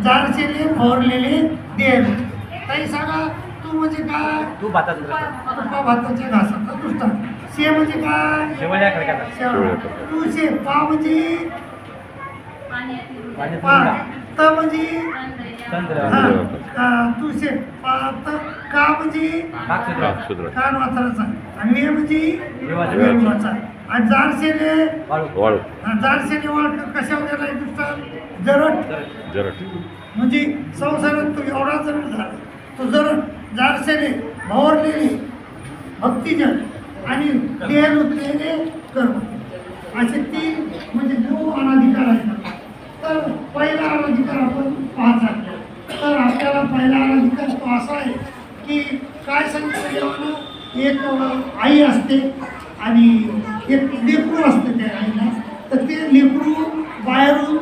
जारशेले भरलेले देव. ताई सांगा तू म्हणजे काय? तू भातात तुपा भाताच्या घासाचा दृष्टांत. शे म्हणजे काय? शेवळ्या खडकाचा शेवळा. तू शे. पा म्हणजे पा. त म्हणजे तू शे. पा त. का म्हणजे कान वाचराचा. आणि वे म्हणजे वेळूचा. आणि जारशेले वाळू. जारशेले वाळ कशावर गेलाय दृष्टांत? जरट. म्हणजे संसारात तू एवढा जरट झाला. तो जरट जारशेने भरलेले भक्तिजन आणि देह नसलेले कर्म असे तीन म्हणजे जो अनाधिकार आहे. तर पहिला अनाधिकार आपण पाहता. तर आपल्याला पहिला अनाधिकार तो असा आहे की काय सांगितलं देवानं? एक आई असते आणि एक लेकरू असते त्या आईला. तर ते लेकरू बाहेरून